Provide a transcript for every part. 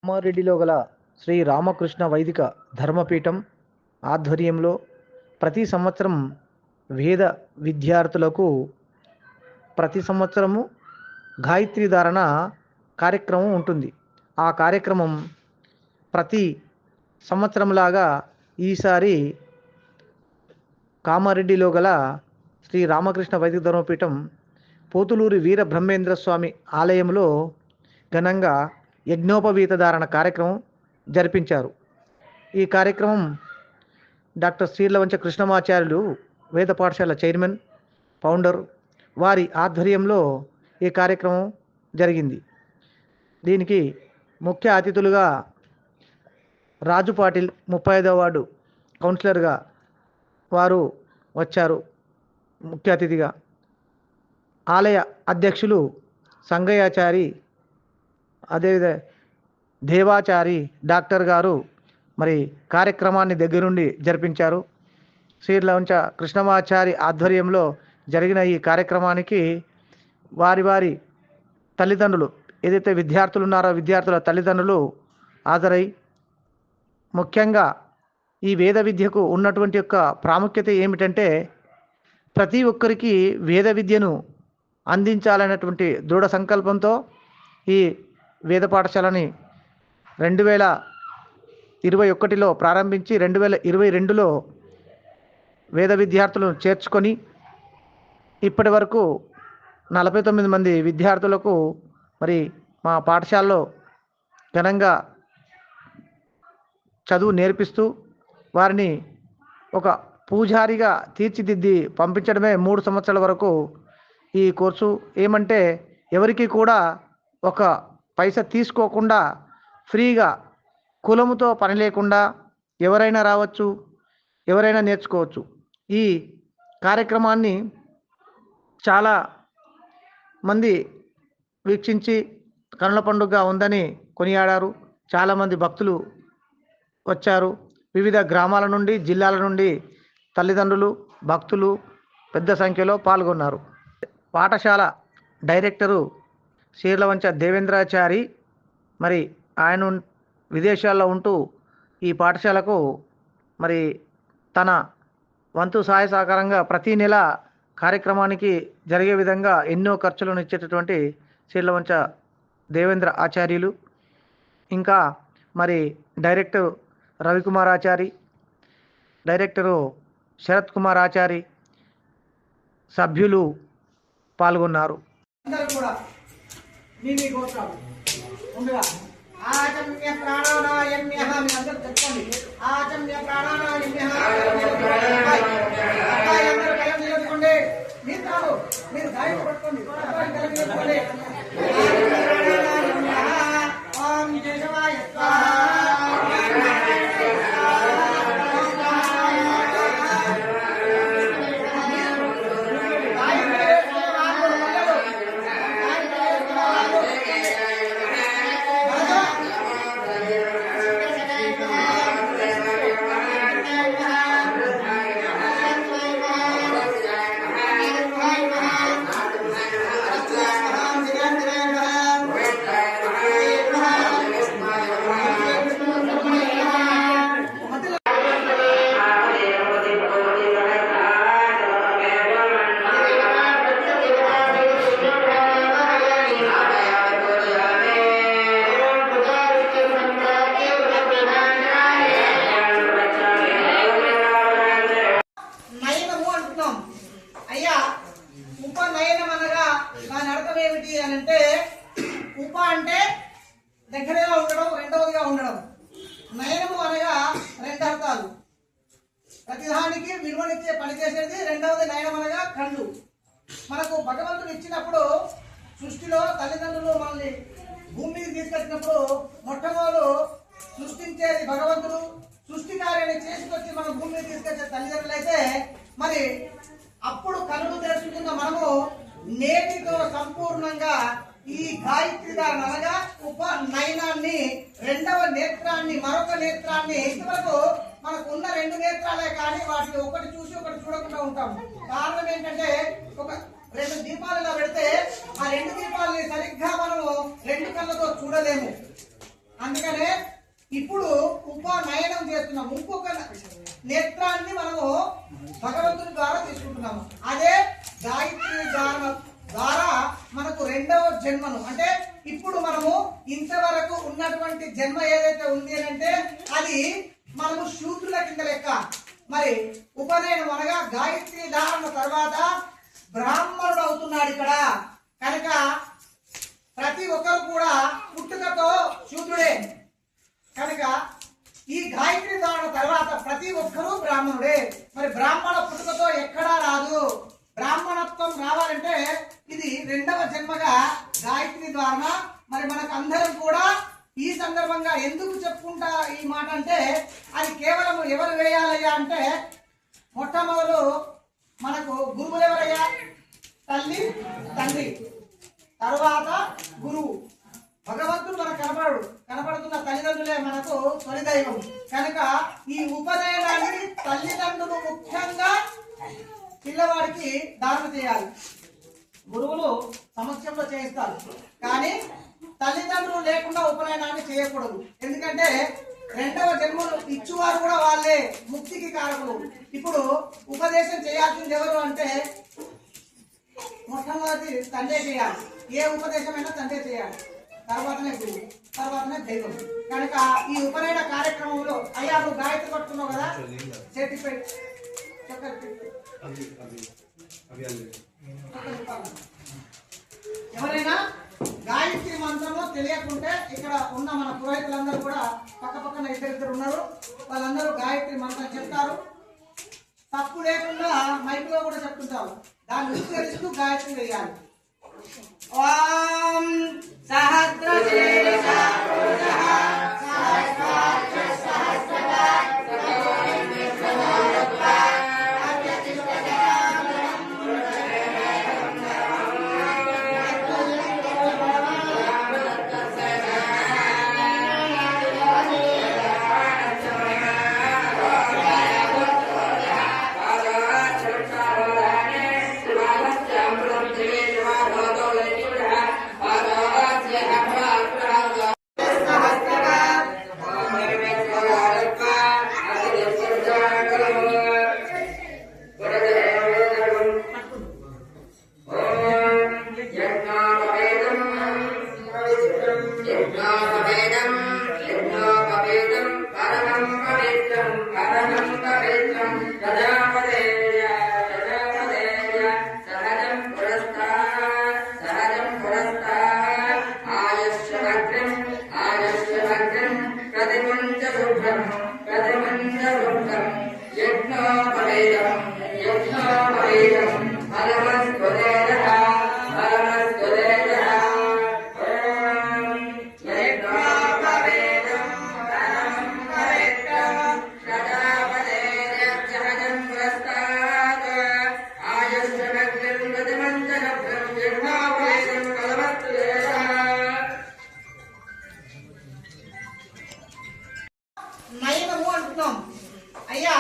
కామారెడ్డిలో గల శ్రీ రామకృష్ణ వైదిక ధర్మపీఠం ఆధ్వర్యంలో ప్రతి సంవత్సరం వేద విద్యార్థులకు ప్రతి సంవత్సరము గాయత్రి ధారణ కార్యక్రమం ఉంటుంది. ఆ కార్యక్రమం ప్రతి సంవత్సరంలాగా ఈసారి కామారెడ్డిలో గల శ్రీ రామకృష్ణ వైదిక ధర్మపీఠం పోతులూరి వీర బ్రహ్మేంద్ర స్వామి ఆలయంలో ఘనంగా యజ్ఞోపవీత ధారణ కార్యక్రమం జరిపించారు. ఈ కార్యక్రమం డాక్టర్ శ్రీలవంచ కృష్ణమాచార్యులు వేద పాఠశాల చైర్మన్, ఫౌండర్ వారి ఆధ్వర్యంలో ఈ కార్యక్రమం జరిగింది. దీనికి ముఖ్య అతిథులుగా రాజు పాటిల్ 35వ వార్డు కౌన్సిలర్గా వారు వచ్చారు. ముఖ్య అతిథిగా ఆలయ అధ్యక్షులు సంగయాచారి, అదేవిధంగా దేవాచారి డాక్టర్ గారు మరి కార్యక్రమాన్ని దగ్గరుండి జరిపించారు. శ్రీలవంచ కృష్ణమాచారి ఆధ్వర్యంలో జరిగిన ఈ కార్యక్రమానికి వారి తల్లిదండ్రులు, ఏదైతే విద్యార్థులు ఉన్నారో విద్యార్థుల తల్లిదండ్రులు హాజరై ముఖ్యంగా ఈ వేద విద్యకు ఉన్నటువంటి యొక్క ప్రాముఖ్యత ఏమిటంటే ప్రతి ఒక్కరికి వేద విద్యను అందించాలనేటువంటి దృఢ సంకల్పంతో ఈ వేద పాఠశాలని 2021లో ప్రారంభించి 2022లో వేద విద్యార్థులను చేర్చుకొని ఇప్పటి వరకు 49 మంది విద్యార్థులకు మరి మా పాఠశాలలో ఘనంగా చదువు నేర్పిస్తూ వారిని ఒక పూజారిగా తీర్చిదిద్ది పంపించడమే 3 సంవత్సరాల వరకు ఈ కోర్సు. ఏమంటే ఎవరికి కూడా ఒక పైసా తీసుకోకుండా ఫ్రీగా, కులముతో పని లేకుండా ఎవరైనా రావచ్చు, ఎవరైనా నేర్చుకోవచ్చు. ఈ కార్యక్రమాన్ని చాలా మంది వీక్షించి కనుల పండుగగా ఉందని కొనియాడారు. చాలామంది భక్తులు వచ్చారు. వివిధ గ్రామాల నుండి, జిల్లాల నుండి తల్లిదండ్రులు, భక్తులు పెద్ద సంఖ్యలో పాల్గొన్నారు. పాఠశాల డైరెక్టరు శ్రీలవంచ దేవేంద్రాచారి మరి ఆయన విదేశాల్లో ఉంటూ ఈ పాఠశాలకు మరి తన వంతు సహాయ సహకారంగా ప్రతి నెల కార్యక్రమానికి జరిగే విధంగా ఎన్నో ఖర్చులను ఇచ్చేటటువంటి శ్రీలవంచ దేవేంద్ర ఆచార్యులు, ఇంకా మరి డైరెక్టర్ రవికుమార్ ఆచారి, డైరెక్టరు శరత్ కుమార్ ఆచారి, సభ్యులు పాల్గొన్నారు. ఆచమ్య ప్రాణానాయమ్యః మీ అందరూ చెప్పండి. ఆచమ్య ప్రాణానాయమ్యః అందరూ కలం నిలబడుకోండి. మీరు గాయం పట్టుకోండి. కలం నిలబడుకోండి. ఓం కేశవాయ స్వాహా. అయ్యా, ఉపనయనం అనగా దాని అర్థం ఏమిటి అని అంటే, ఉప అంటే దగ్గరగా ఉండడం, రెండవదిగా ఉండడం. నయనము అనగా 2 అర్థాలు. ప్రతిదానికి విలువనిచ్చే పని చేసేది. రెండవది నయనం అనగా కళ్ళు. మనకు భగవంతుడు ఇచ్చినప్పుడు సృష్టిలో తల్లిదండ్రులు మనల్ని భూమి మీద తీసుకొచ్చినప్పుడు మొట్టమొదలు సృష్టించేది భగవంతుడు. సృష్టి కార్యాన్ని చేసుకొచ్చి మనం భూమి మీద తీసుకొచ్చే తల్లిదండ్రులు అయితే మరి అప్పుడు కళ్ళు తెరుచుకున్న మనము నేటితో సంపూర్ణంగా ఈ గాయత్రి ధారణ అనగా ఉపనయనాన్ని, రెండవ నేత్రాన్ని, మరొక నేత్రాన్ని, ఇంతవరకు మనకు ఉన్న 2 నేత్రాలే కానీ వాటిని ఒకటి చూసి ఒకటి చూడకుండా ఉంటాం. కారణం ఏంటంటే ఒక 2 దీపాలు ఇలా పెడితే ఆ 2 దీపాలని సరిగ్గా మనము 2 కళ్ళతో చూడలేము. అందుకనే ఇప్పుడు ఉపనయనం చేస్తున్నాం. ఇంకొక నేత్రాన్ని మనము భగవంతుని ద్వారా తీసుకుంటున్నాము. అదే గాయత్రి ద్వారా మనకు రెండవ జన్మను, అంటే ఇప్పుడు మనము ఇంతవరకు ఉన్నటువంటి జన్మ ఏదైతే ఉంది అంటే అది మనము శూద్రుల కింద లెక్క. మరి ఉపనయనం అనగా గాయత్రి ధారణ తర్వాత బ్రాహ్మణుడు అవుతున్నాడు ఇక్కడ. కనుక ప్రతి ఒక్కరు కూడా పుట్టుకతో శూద్రుడే. కనుక ఈ గాయత్రి ధారణ తర్వాత ప్రతి ఒక్కరూ బ్రాహ్మణుడే. మరి బ్రాహ్మణ పుట్టుకతో ఎక్కడా రాదు. బ్రాహ్మణత్వం రావాలంటే ఇది రెండవ జన్మగా గాయత్రి ద్వారా. మరి మనకు అందరం కూడా ఈ సందర్భంగా ఎందుకు చెప్పుకుంటా ఈ మాట అంటే అది కేవలం ఎవరు వేయాలయ్యా అంటే మొట్టమొదలు మనకు గురువులు ఎవరయ్యా? తల్లి, తండ్రి, తర్వాత గురువు. భగవంతుడు మనకు కనపడుతున్న తల్లిదండ్రులే మనకు తొలిదైవం. కనుక ఈ ఉపనయనాన్ని తల్లిదండ్రులు ముఖ్యంగా పిల్లవాడికి ధారణ చేయాలి. గురువులు సమక్షంలో చేయిస్తారు, కానీ తల్లిదండ్రులు లేకుండా ఉపనయనాన్ని చేయకూడదు. ఎందుకంటే రెండవ జన్మలు ఇచ్చువారు కూడా వాళ్ళే, ముక్తికి కారకులు. ఇప్పుడు ఉపదేశం చేయాల్సింది ఎవరు అంటే మొట్టమొదటి తండ్రి చేయాలి. ఏ ఉపదేశమైనా తండ్రి చేయాలి, తర్వాతనే గురువు, తర్వాతనే దైవం. కనుక ఈ ఉపనయన కార్యక్రమంలో అయ్యా నువ్వు గాయత్రి పట్టుకున్నావు కదా, సర్టిఫికేట్ ఎవరైనా గాయత్రి మంత్రము తెలియకుంటే ఇక్కడ ఉన్న మన పురోహితులందరూ కూడా పక్కన ఇద్దరు ఉన్నారు, వాళ్ళందరూ గాయత్రి మంత్రం చెప్తారు. తప్పు లేకుండా మైక్లో కూడా చెప్తుంటారు. దాన్ని ఉచ్చరిస్తూ గాయత్రి వేయాలి. ఓం నయనము అంటున్నాం. అయ్యా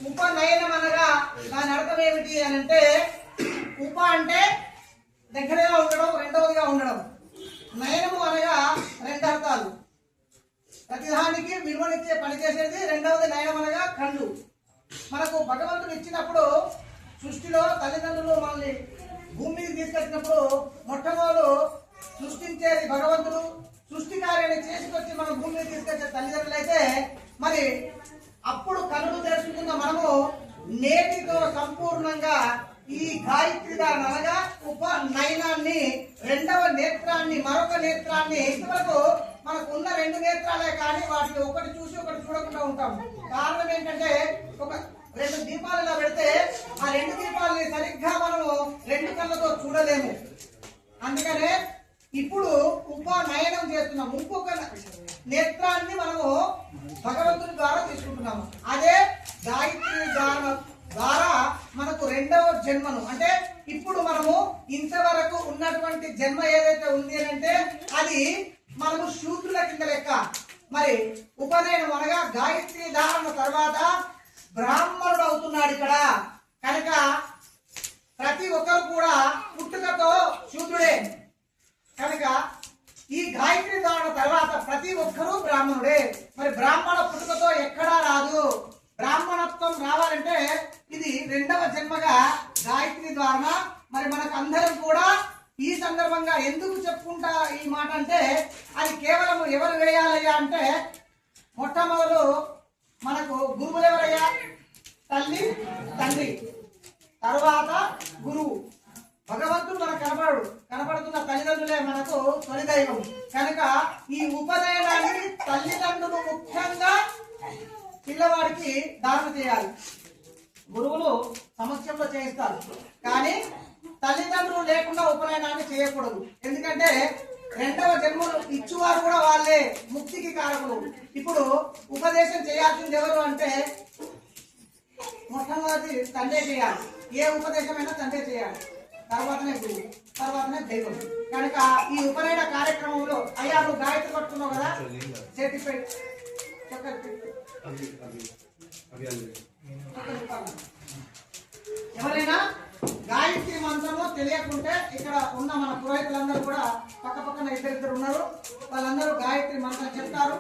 ఉపనయనం అనగా దాని అర్థం ఏమిటి అని అంటే ఉప అంటే దగ్గరగా ఉండడం, రెండవదిగా ఉండడం. నయనము అనగా రెండు అర్థాలు. ప్రతిదానికి విలువనిచ్చే పని చేసేది రెండవది. నయనం అనగా కళ్ళు. మనకు భగవంతుడు ఇచ్చినప్పుడు సృష్టిలో తల్లిదండ్రులు మనల్ని భూమి మీద తీసుకొచ్చినప్పుడు మొట్టమొదలు సృష్టించేది భగవంతుడు. సృష్టి కార్యాన్ని చేసుకొచ్చి మనం భూమి మీద తీసుకొచ్చే తల్లిదండ్రులు అయితే మరి అప్పుడు కనులు తెలుసుకున్న మనము నేటితో సంపూర్ణంగా ఈ గాయత్రి ధారణ అనగా ఉపనయనాన్ని, రెండవ నేత్రాన్ని, మరొక నేత్రాన్ని, ఇంతవరకు మనకు ఉన్న రెండు నేత్రాలే కానీ వాటిని ఒకటి చూసి ఒకటి చూడకుండా ఉంటాం. కారణం ఏంటంటే ఒక రెండు దీపాలు ఇలా పెడితే ఆ రెండు దీపాలని సరిగ్గా మనము రెండు కళ్ళతో చూడలేము. అందుకనే ఇప్పుడు ఉపనయనం చేస్తున్నాం. ఇంకొక నేత్రాన్ని మనము భగవంతుని ద్వారా తీసుకుంటున్నాము. అదే గాయత్రి ద్వారా మనకు రెండవ జన్మను, అంటే ఇప్పుడు మనము ఇంతవరకు ఉన్నటువంటి జన్మ ఏదైతే ఉంది అంటే అది మనము శూద్రుల కింద లెక్క. మరి ఉపనయనం అనగా గాయత్రి ధారణ తర్వాత బ్రాహ్మణుడు అవుతున్నాడు ఇక్కడ. కనుక ప్రతి ఒక్కరు కూడా పుట్టుకతో శూద్రుడే. కనుక ఈ గాయత్రి ధారణ తర్వాత ప్రతి ఒక్కరూ బ్రాహ్మణుడే. మరి బ్రాహ్మణ పుట్టుకతో ఎక్కడా రాదు. బ్రాహ్మణత్వం రావాలంటే ఇది రెండవ జన్మగా గాయత్రి ధారణ. మరి మనకు అందరం కూడా ఈ సందర్భంగా ఎందుకు చెప్పుకుంటా ఈ మాట అంటే, అది కేవలం ఎవరు వేయాలయ్యా అంటే, మొట్టమొదలు మనకు గురువులు ఎవరయ్యా? తల్లి, తండ్రి, తర్వాత గురువు. భగవంతుడు మనకు కనపడుతున్న తల్లిదండ్రులే మనకు తొలి దైవం. కనుక ఈ ఉపనయనాన్ని తల్లిదండ్రులు ముఖ్యంగా పిల్లవాడికి ధారణ చేయాలి. గురువులు సమక్షంలో చేయిస్తారు, కానీ తల్లిదండ్రులు లేకుండా ఉపనయనాన్ని చేయకూడదు. ఎందుకంటే రెండవ జన్మలు ఇచ్చువారు కూడా వాళ్ళే, ముక్తికి కారకులు. ఇప్పుడు ఉపదేశం చేయాల్సింది ఎవరు అంటే మొట్టమొదటి తండ్రి చేయాలి. ఏ ఉపదేశమైనా తండ్రి చేయాలి, తర్వాతనే గురువు, తర్వాతనే దైవం. కనుక ఈ ఉపనయన కార్యక్రమంలో అయ్యా నువ్వు గాయత్రి పట్టుకున్నావు కదా, సర్టిఫికేట్ ఎవరైనా గాయత్రి మంత్రము తెలియకుంటే ఇక్కడ ఉన్న మన పురోహితులందరూ కూడా పక్కన ఇద్దరు ఉన్నారు, వాళ్ళందరూ గాయత్రి మంత్రం చెప్తారు.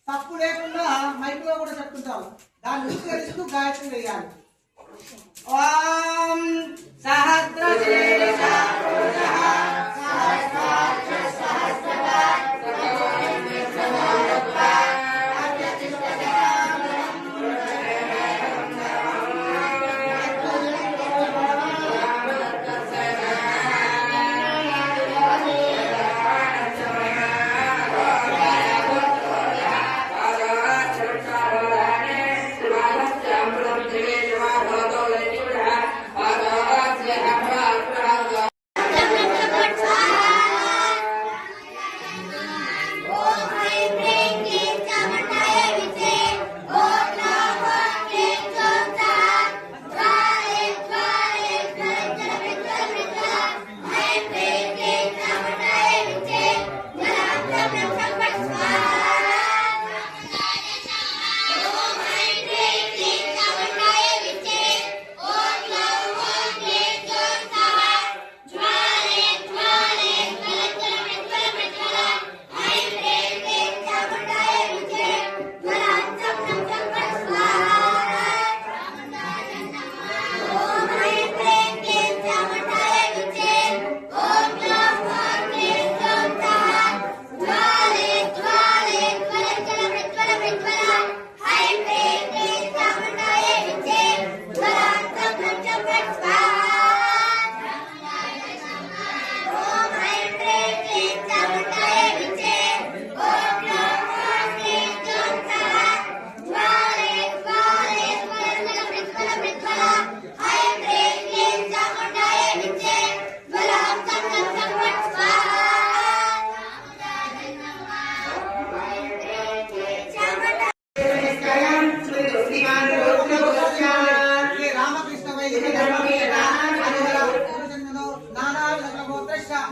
తప్పు లేకుండా మైక్లో కూడా చెప్తుంటారు. దాన్ని విస్తరిస్తూ గాయత్రి వేయాలి. ఓం సహస్రశీర్ష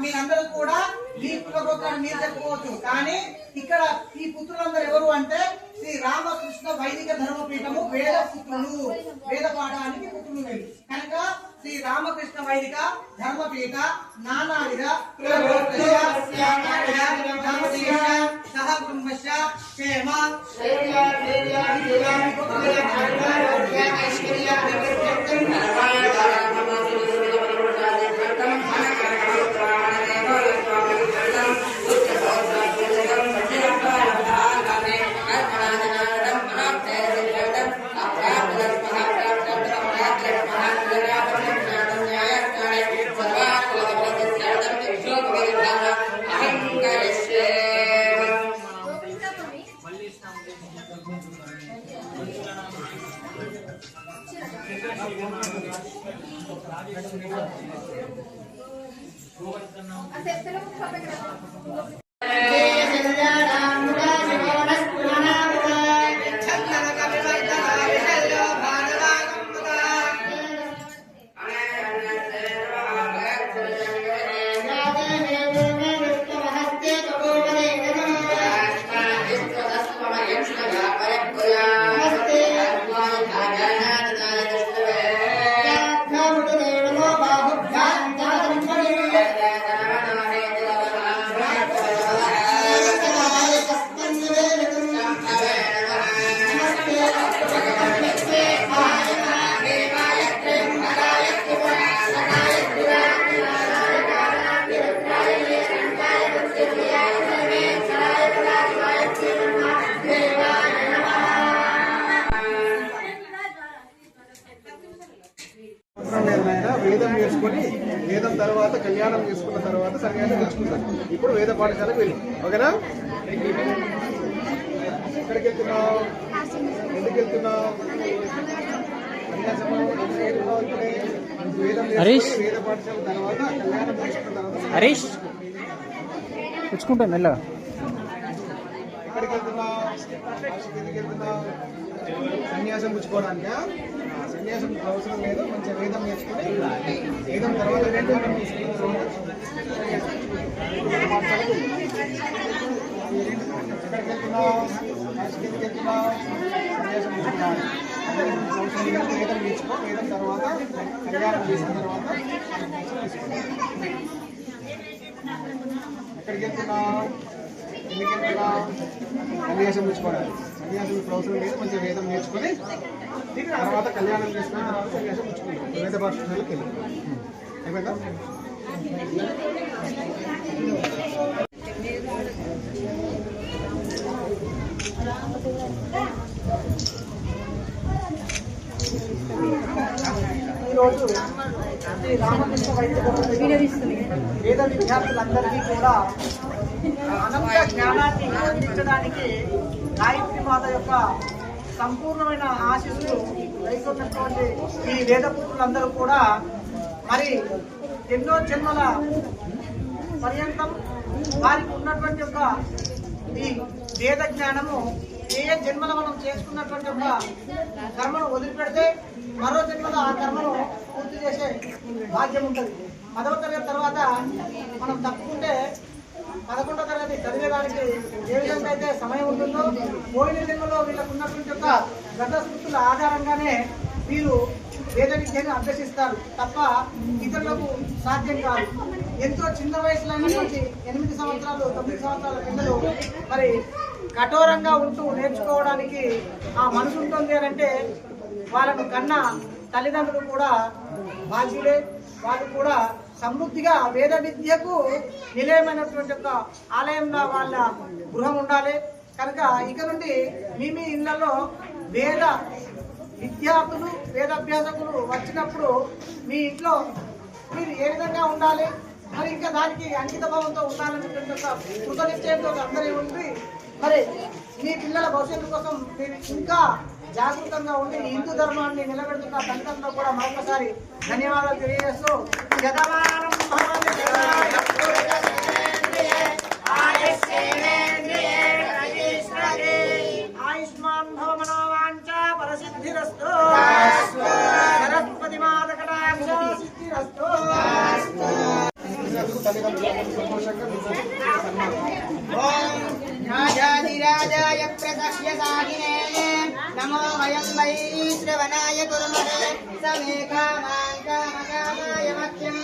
మీరందరూ కూడా మీ కులగోత్రాన్ని మీరు చెప్పుకోవచ్చు. కానీ ఇక్కడ ఈ పుత్రులందరూ ఎవరు అంటే శ్రీ రామకృష్ణ వైదిక ధర్మపీఠము వేద పుత్రులు, వేద పాఠానికి పుత్రులు వీళ్ళు. కనుక శ్రీ రామకృష్ణ వైదిక ధర్మపీఠ నానావిధ సహ కుటుంబస్య క్షేమ కళ్యాణం చేసుకున్న తర్వాత సన్యాసం తెచ్చుకుంటారు. ఇప్పుడు వేద పాఠశాలకు వెళ్ళి ఓకేనా. ఎక్కడికి వెళ్తున్నావు, ఎందుకు వెళ్తున్నావు, సన్యాసము ఎందుకు వెళ్తున్నావు? ఇప్పుడే వేద పాఠశాల తర్వాత కళ్యాణం చేసుకున్న తర్వాత హరీష్ తెచ్చుకుంటా మెల్లగా. ఎక్కడికి వెళ్తున్నావు, ఎందుకు వెళ్తున్నావు? సన్యాసం పుచ్చుకోవడానికా? సన్యాసం అవసరం లేదు, మంచిగా వేదం నేర్చుకుని వేదం తర్వాత కళ్యాణం చేసుకున్న తర్వాత ఎక్కడికి వెళ్తున్నావు, ఎందుకు వెళ్తున్నావు? సన్యాసం పుచ్చుకోవడానికి. అవసరం లేదు, వేదం నేర్చుకో, వేదం తర్వాత కళ్యాణం చేసిన తర్వాత ఎక్కడికి వెళ్తున్నావు, ఎందుకు వెళ్తున్నావు? సన్యాసం పుచ్చుకోవడానికి. సన్యాసం ఇప్పుడు అవసరం లేదు, మంచిగా వేదం నేర్చుకొని తర్వాత కళ్యాణం చేసుకున్న తర్వాత సన్యాసం పుచ్చుకుంటాం. వేద పాఠశాలకు వెళ్ళి అయిపోయిందా? ఈరోజు శ్రీ రామకృష్ణ వైద్య వేద విద్యార్థులందరికీ కూడా అనంత జ్ఞానాన్ని అందించడానికి గాయత్రి మాత యొక్క సంపూర్ణమైన ఆశీస్సులు వైకున్నటువంటి ఈ వేద పుత్రులందరూ కూడా మరి ఎన్నో జన్మల పర్యంతం వారికి ఉన్నటువంటి యొక్క ఈ వేద జ్ఞానము ఏ జన్మలో మనం చేసుకున్నటువంటి ఒక కర్మను వదిలిపెడితే మరో జన్మలో ఆ కర్మను పూర్తి చేసే భాగ్యం ఉంటుంది. 10వ తరగతి తర్వాత మనం తప్పుకుంటే 11వ తరగతి చదివేదానికి ఏ విధంగా అయితే సమయం ఉంటుందో పోయిన జన్మలో వీళ్ళకు ఉన్నటువంటి యొక్క గత స్మృతుల ఆధారంగానే వీరు వేద విద్యను అభ్యసిస్తారు తప్ప ఇతరులకు సాధ్యం కాదు. ఎంతో చిన్న వయసులో 8 సంవత్సరాలు 9 సంవత్సరాల పిల్లలు మరి కఠోరంగా ఉంటూ నేర్చుకోవడానికి ఆ మనసు ఉంటుంది అని అంటే వాళ్ళను కన్నా తల్లిదండ్రులు కూడా బాధ్యులే. వాళ్ళు కూడా సమృద్ధిగా వేద విద్యకు నిలయమైనటువంటి ఒక ఆలయంలో వాళ్ళ గృహం ఉండాలి. కనుక ఇక నుండి మీ ఇళ్లలో వేద విద్యార్థులు వేదాభ్యాసకులు వచ్చినప్పుడు మీ ఇంట్లో మీరు ఏ విధంగా ఉండాలి, మరి ఇంకా దానికి అంకిత భావంతో ఉండాలనేటువంటి ఒక కృతనిశ్చయంతో అందరూ ఉండి మరి మీ పిల్లల భవిష్యత్తు కోసం మీరు ఇంకా జాగృతంగా ఉండి హిందూ ధర్మాన్ని నిలబెడుతున్న తండ్రులతో కూడా మరొకసారి ధన్యవాదాలు తెలియజేస్తూ ఆయుష్మాన్ భవ మనోవాంఛ పరసిద్ధిరస్తు సరస్వతి మాత కటాక్ష సిద్ధిరస్తు. రాజాదిరాజాయ ప్రసహ్య సాగినే నమో వయం వై శ్రవణాయ కుర్మహే సమే కామాన్ కామకామాయ మఖ్యం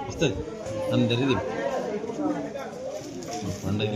వస్తుంది అందరిది పండుగ